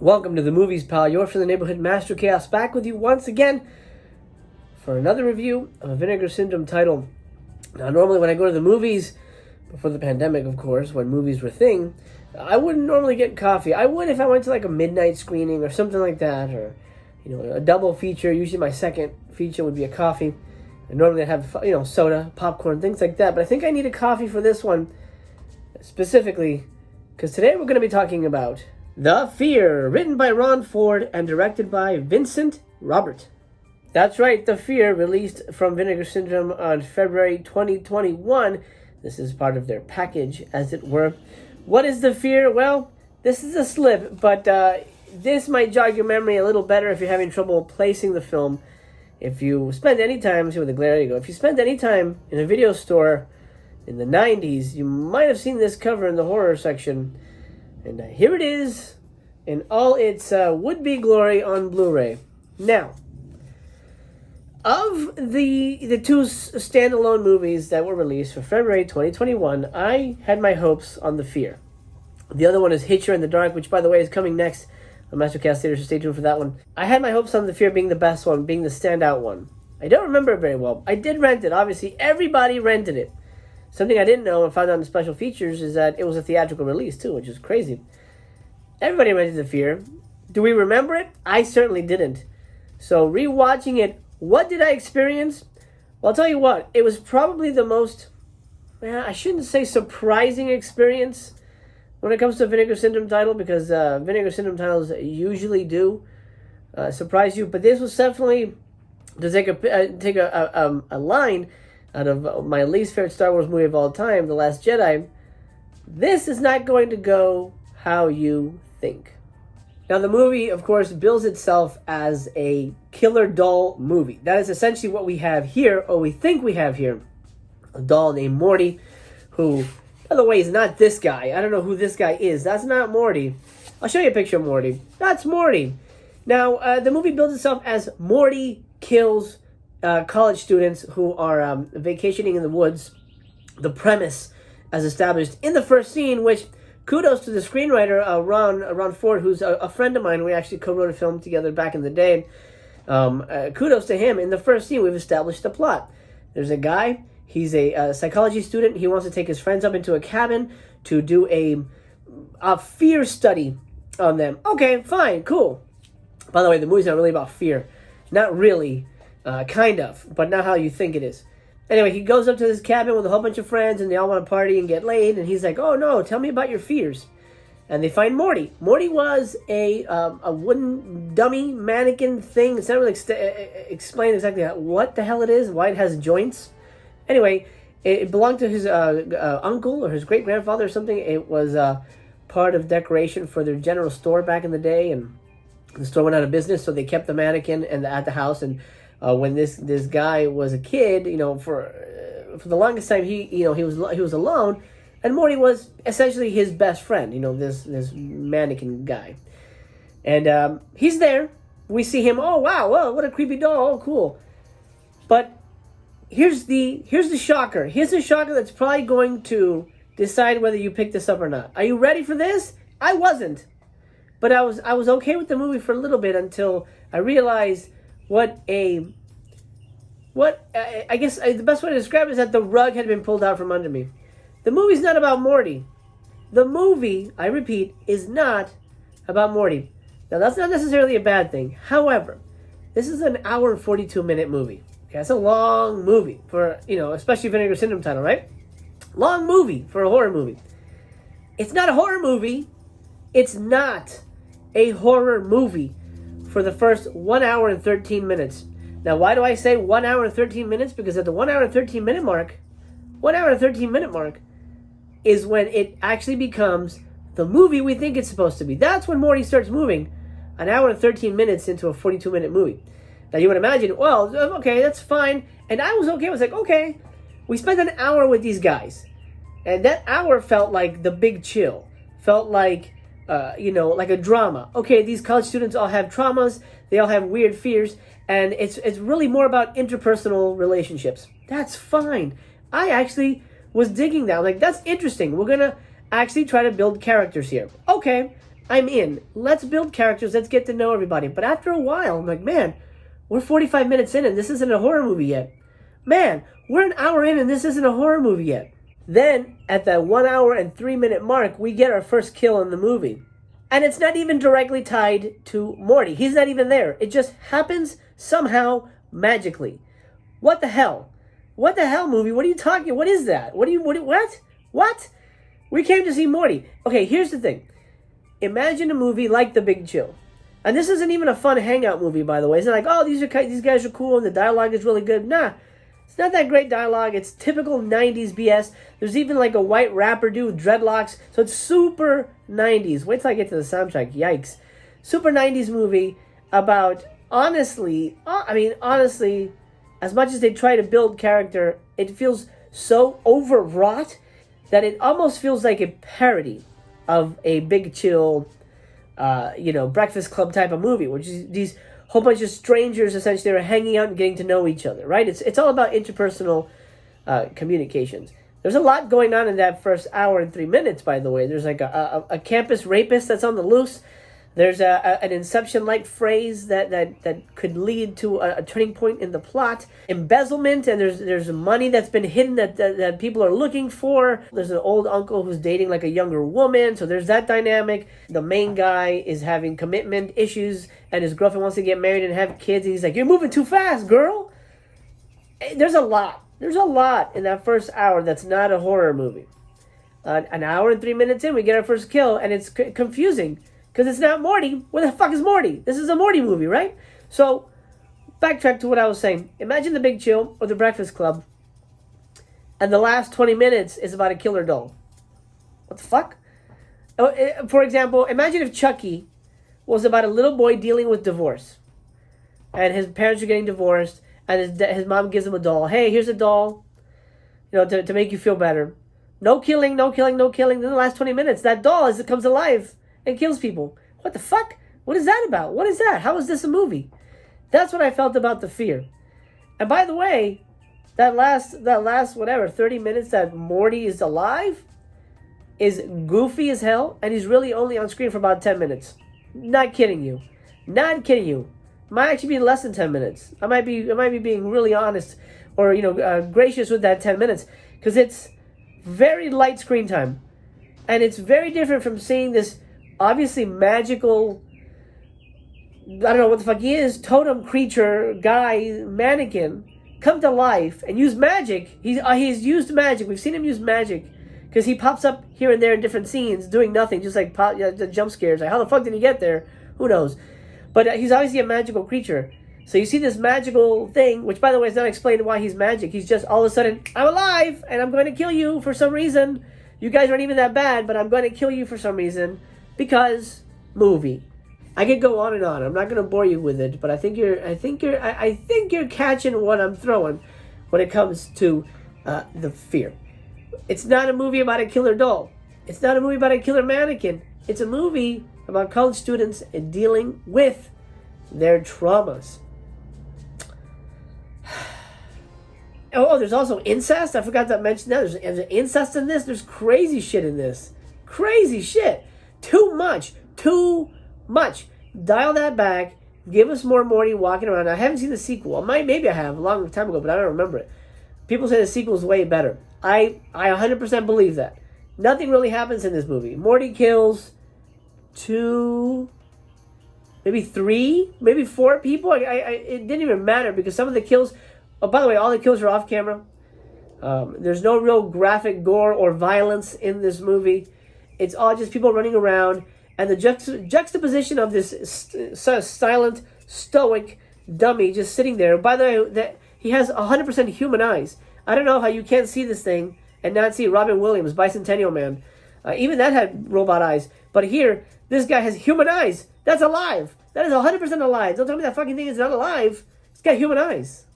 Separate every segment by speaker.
Speaker 1: Welcome to the Movies Pal, your for the neighborhood Master Chaos, back with you once again for another review of a Vinegar Syndrome title. Now, normally when I go to the movies, before the pandemic, of course, when movies were a thing, I wouldn't normally get coffee. I would if I went to like a midnight screening or something like that, or a double feature. Usually my second feature would be a coffee. And normally I'd have soda, popcorn, things like that. But I think I need a coffee for this one specifically, because today we're going to be talking about The Fear, written by Ron Ford and directed by Vincent Robert. That's right, The Fear, released from Vinegar Syndrome on February 2021. This is part of their package, as it were. What is The Fear? Well, this is a slip, but this might jog your memory a little better if you're having trouble placing the film. If you spend any time, see with the glare, there you go. If you spend any time in a video store in the 90s, you might have seen this cover in the horror section. And here it is in all its would-be glory on Blu-ray. Now, of the two standalone movies that were released for February 2021, I had my hopes on The Fear. The other one is Hitcher in the Dark, which, by the way, is coming next on Mastercast Theater, so stay tuned for that one. I had my hopes on The Fear being the best one, being the standout one. I don't remember it very well. I did rent it. Obviously, everybody rented it. Something I didn't know and found out in the special features is that it was a theatrical release, too, which is crazy. Everybody rented The Fear. Do we remember it? I certainly didn't. So, rewatching it, what did I experience? Well, I'll tell you what. It was probably the most, I shouldn't say surprising experience when it comes to a Vinegar Syndrome title, because Vinegar Syndrome titles usually do surprise you. But this was definitely, to take a line out of my least favorite Star Wars movie of all time, The Last Jedi, this is not going to go how you think. Now, the movie, of course, bills itself as a killer doll movie. That is essentially what we have here, or we think we have here. A doll named Morty, who, by the way, is not this guy. I don't know who this guy is. That's not Morty. I'll show you a picture of Morty. That's Morty. Now, the movie builds itself as Morty kills college students who are vacationing in the woods. The premise, as established in the first scene, which, kudos to the screenwriter, Ron Ford, who's a friend of mine. We actually co-wrote a film together back in the day. Kudos to him. In the first scene, we've established the plot. There's a guy. He's a psychology student. He wants to take his friends up into a cabin to do a fear study on them. Okay, fine, cool. By the way, the movie's not really about fear. Not really. Kind of, but not how you think it is. Anyway, he goes up to this cabin with a whole bunch of friends, and they all want to party and get laid, and he's like, oh no, tell me about your fears. And they find Morty. Morty was a wooden dummy mannequin thing. It's not really explained exactly what the hell it is, why it has joints. Anyway, it belonged to his uncle or his great-grandfather or something. It was part of decoration for their general store back in the day, and the store went out of business, so they kept the mannequin at the house. And when this guy was a kid, for the longest time, he was alone, and Morty was essentially his best friend. This mannequin guy, and he's there. We see him. Oh wow, whoa, what a creepy doll. Oh cool, but here's the shocker. Here's the shocker that's probably going to decide whether you pick this up or not. Are you ready for this? I wasn't, but I was okay with the movie for a little bit until I realized I guess the best way to describe it is that the rug had been pulled out from under me. The movie's not about Morty. The movie, I repeat, is not about Morty. Now, that's not necessarily a bad thing. However, this is an hour and 42-minute movie. Okay, that's a long movie for, especially Vinegar Syndrome title, right? Long movie for a horror movie. It's not a horror movie. It's not a horror movie for the first 1 hour and 13 minutes. Now, why do I say 1 hour and 13 minutes? Because at the 1 hour and 13 minute mark, is when it actually becomes the movie we think it's supposed to be. That's when Morty starts moving, an hour and 13 minutes into a 42-minute movie. Now, you would imagine, well, okay, that's fine. And I was okay. I was like, okay, we spent an hour with these guys. And that hour felt like The Big Chill. Felt like like a drama. Okay, these college students all have traumas. They all have weird fears. And it's really more about interpersonal relationships. That's fine. I actually was digging that. Like, that's interesting. We're going to actually try to build characters here. Okay, I'm in. Let's build characters. Let's get to know everybody. But after a while, I'm like, man, we're 45 minutes in and this isn't a horror movie yet. Man, we're an hour in and this isn't a horror movie yet. Then, at that 1 hour and 3 minute mark, we get our first kill in the movie. And it's not even directly tied to Morty. He's not even there. It just happens somehow magically. What the hell? What the hell, movie? What are you talking? What is that? What? We came to see Morty. Okay, here's the thing. Imagine a movie like The Big Chill. And this isn't even a fun hangout movie, by the way. It's not like, oh, these guys are cool and the dialogue is really good. Nah. It's not that great dialogue. It's typical 90s BS. There's even like a white rapper dude with dreadlocks. So it's super 90s. Wait till I get to the soundtrack. Yikes. Super 90s movie about, honestly, as much as they try to build character, it feels so overwrought that it almost feels like a parody of a Big Chill, Breakfast Club type of movie, which is these whole bunch of strangers essentially are hanging out and getting to know each other, right? It's all about interpersonal communications. There's a lot going on in that first hour and 3 minutes, by the way. There's like a campus rapist that's on the loose. There's an Inception-like phrase that could lead to a turning point in the plot. Embezzlement, and there's money that's been hidden that people are looking for. There's an old uncle who's dating like a younger woman, so there's that dynamic. The main guy is having commitment issues, and his girlfriend wants to get married and have kids, and he's like, you're moving too fast, girl! There's a lot. There's a lot in that first hour that's not a horror movie. An hour and 3 minutes in, we get our first kill, and it's confusing. Because it's not Morty. Where the fuck is Morty? This is a Morty movie, right? So, backtrack to what I was saying. Imagine The Big Chill or The Breakfast Club, and the last 20 minutes is about a killer doll. What the fuck? For example, imagine if Chucky was about a little boy dealing with divorce. And his parents are getting divorced, and his mom gives him a doll. Hey, here's a doll, to make you feel better. No killing. Then the last 20 minutes, that doll comes alive and kills people. What the fuck? What is that about? What is that? How is this a movie? That's what I felt about The Fear. And by the way, that last 30 minutes that Morty is alive is goofy as hell, and he's really only on screen for about 10 minutes. Not kidding you. Might actually be less than 10 minutes. I might be being really honest or gracious with that 10 minutes, because it's very light screen time. And it's very different from seeing this obviously magical, I don't know what the fuck he is, totem creature guy, mannequin, come to life and use magic. He's used magic. We've seen him use magic because he pops up here and there in different scenes doing nothing, just like jump scares. Like, how the fuck did he get there? Who knows? But he's obviously a magical creature. So you see this magical thing, which by the way is not explained why he's magic. He's just all of a sudden, I'm alive and I'm going to kill you for some reason. You guys aren't even that bad, but I'm going to kill you for some reason. Because movie. I could go on and on. I'm not going to bore you with it, but I think you're catching what I'm throwing when it comes to The Fear. It's not a movie about a killer doll. It's not a movie about a killer mannequin. It's a movie about college students and dealing with their traumas. Oh, there's also incest. I forgot to mention that. There's incest in this. There's crazy shit in this. Crazy shit. Too much. Dial that back. Give us more Morty walking around. I haven't seen the sequel. Maybe I have a long time ago, but I don't remember it. People say the sequel is way better. I 100% believe that. Nothing really happens in this movie. Morty kills 2, maybe 3, maybe 4 people. It didn't even matter because some of the kills... Oh, by the way, all the kills are off camera. There's no real graphic gore or violence in this movie. It's all just people running around, and the juxtaposition of this silent, stoic dummy just sitting there. By the way, he has 100% human eyes. I don't know how you can't see this thing and not see Robin Williams, Bicentennial Man. Even that had robot eyes. But here, this guy has human eyes. That's alive. That is 100% alive. Don't tell me that fucking thing is not alive. It's got human eyes.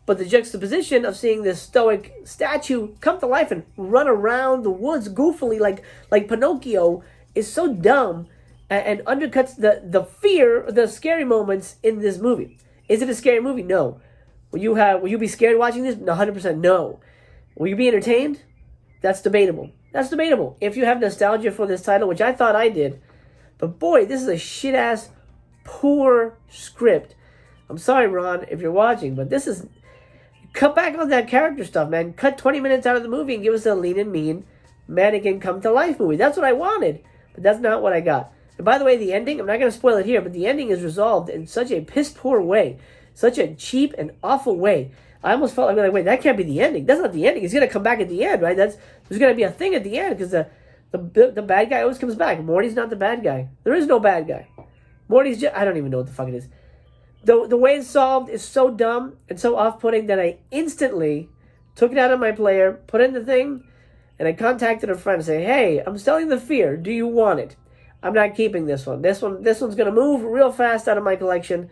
Speaker 1: But the juxtaposition of seeing this stoic statue come to life and run around the woods goofily like Pinocchio is so dumb and undercuts the fear, the scary moments in this movie. Is it a scary movie? No. Will you be scared watching this? 100% no. Will you be entertained? That's debatable. If you have nostalgia for this title, which I thought I did, But boy, this is a shit-ass, poor script. I'm sorry, Ron, if you're watching, but this is... Cut back on that character stuff, man. Cut 20 minutes out of the movie and give us a lean and mean mannequin come-to-life movie. That's what I wanted, but that's not what I got. And by the way, the ending, I'm not going to spoil it here, but the ending is resolved in such a piss-poor way. Such a cheap and awful way. I almost felt like, wait, that can't be the ending. That's not the ending. He's going to come back at the end, right? There's going to be a thing at the end because the bad guy always comes back. Morty's not the bad guy. There is no bad guy. Morty's just... I don't even know what the fuck it is. The way it's solved is so dumb and so off-putting that I instantly took it out of my player, put it in the thing, and I contacted a friend and say, hey, I'm selling the Fear. Do you want it? I'm not keeping this one. This one's going to move real fast out of my collection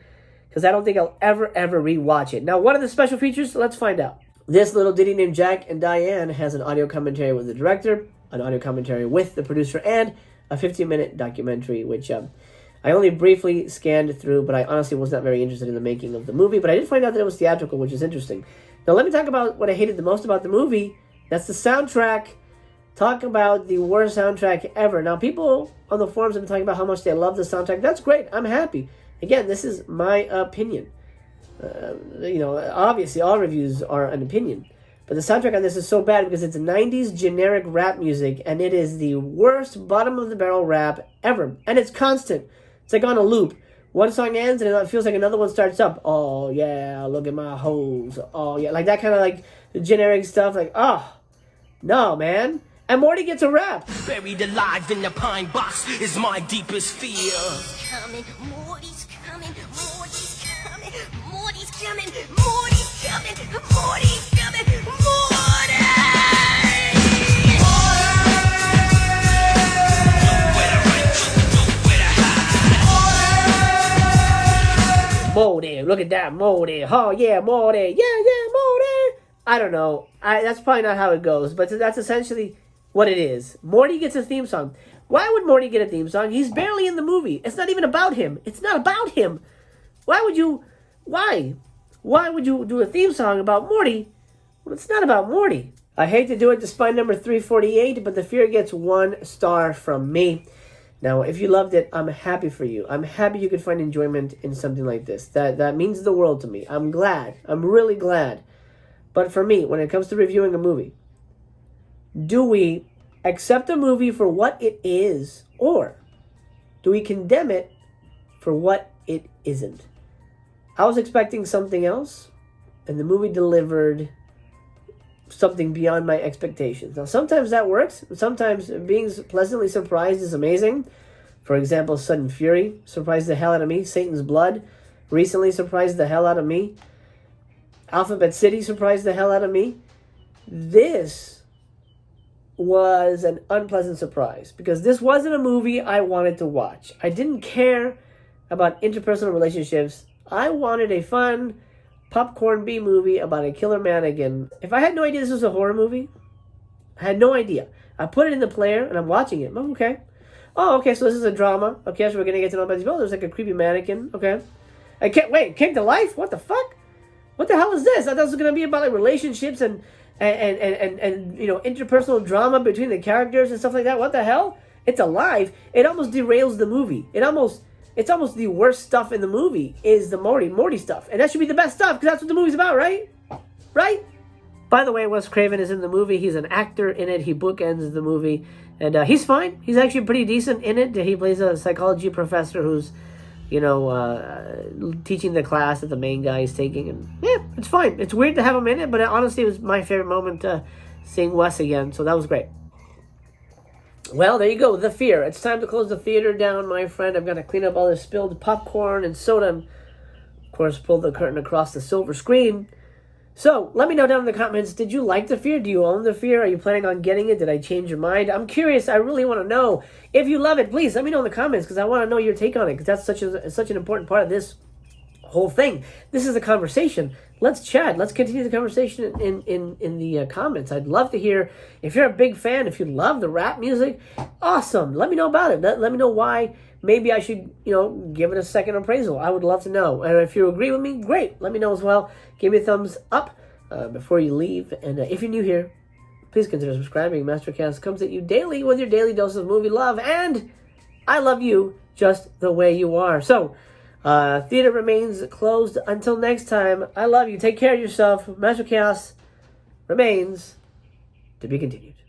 Speaker 1: because I don't think I'll ever rewatch it. Now, what are the special features? Let's find out. This little ditty named Jack and Diane has an audio commentary with the director, an audio commentary with the producer, and a 15-minute documentary, which I only briefly scanned through, but I honestly was not very interested in the making of the movie. But I did find out that it was theatrical, which is interesting. Now, let me talk about what I hated the most about the movie. That's the soundtrack. Talk about the worst soundtrack ever. Now, people on the forums have been talking about how much they love the soundtrack. That's great. I'm happy. Again, this is my opinion. Obviously, all reviews are an opinion. But the soundtrack on this is so bad because it's 90s generic rap music, and it is the worst bottom-of-the-barrel rap ever. And it's constant. It's like on a loop. One song ends, and it feels like another one starts up. Oh, yeah, look at my hoes. Oh, yeah. Like that kind of like generic stuff. Like, oh, no, man. And Morty gets a rap.
Speaker 2: Buried alive in the pine box is my deepest fear.
Speaker 3: Morty's coming, Morty's coming, Morty's coming, Morty's coming, Morty's coming, Morty!
Speaker 1: Morty, look at that, Morty. Oh, yeah, Morty. Yeah, Morty. I don't know. That's probably not how it goes, but that's essentially what it is. Morty gets a theme song. Why would Morty get a theme song? He's barely in the movie. It's not even about him. It's not about him. Why would you do a theme song about Morty? Well, it's not about Morty. I hate to do it to spine number 348, but The Fear gets 1 star from me. Now, if you loved it, I'm happy for you. I'm happy you could find enjoyment in something like this. That means the world to me. I'm glad. I'm really glad. But for me, when it comes to reviewing a movie, do we accept a movie for what it is, or do we condemn it for what it isn't? I was expecting something else, and the movie delivered something beyond my expectations. Now, sometimes that works. Sometimes being pleasantly surprised is amazing. For example, Sudden Fury surprised the hell out of me. Satan's Blood recently surprised the hell out of me. Alphabet City surprised the hell out of me. This was an unpleasant surprise because this wasn't a movie I wanted to watch. I didn't care about interpersonal relationships. I wanted a fun popcorn B movie about a killer mannequin. If I had no idea this was a horror movie, I had no idea. I put it in the player and I'm watching it. Oh, okay. Oh, okay, so this is a drama. Okay, so we're going to get to know about these people. There's like a creepy mannequin. Okay. I can't wait. Came to life? What the fuck? What the hell is this? I thought this was going to be about like relationships and interpersonal drama between the characters and stuff like that. What the hell? It's alive. It almost derails the movie. It's almost the worst stuff in the movie is the Morty stuff. And that should be the best stuff because that's what the movie's about, right? Right? By the way, Wes Craven is in the movie. He's an actor in it. He bookends the movie. And he's fine. He's actually pretty decent in it. He plays a psychology professor who's, teaching the class that the main guy is taking. And yeah, it's fine. It's weird to have him in it, but honestly, it was my favorite moment seeing Wes again. So that was great. Well, there you go. The Fear. It's time to close the theater down, my friend. I've got to clean up all this spilled popcorn and soda. And, of course, pull the curtain across the silver screen. So, let me know down in the comments, did you like The Fear? Do you own The Fear? Are you planning on getting it? Did I change your mind? I'm curious. I really want to know. If you love it, please let me know in the comments because I want to know your take on it because that's such an important part of this whole thing. This is a conversation. Let's chat. Let's continue the conversation in the comments. I'd love to hear if you're a big fan, if you love the rap music, awesome. Let me know about it. Let me know why maybe I should, give it a second appraisal. I would love to know. And if you agree with me, great. Let me know as well. Give me a thumbs up before you leave. And if you're new here, please consider subscribing. Mastercast comes at you daily with your daily dose of movie love. And I love you. just the way you are. So, theater remains closed until next time. I love you. Take care of yourself. Master Chaos remains to be continued.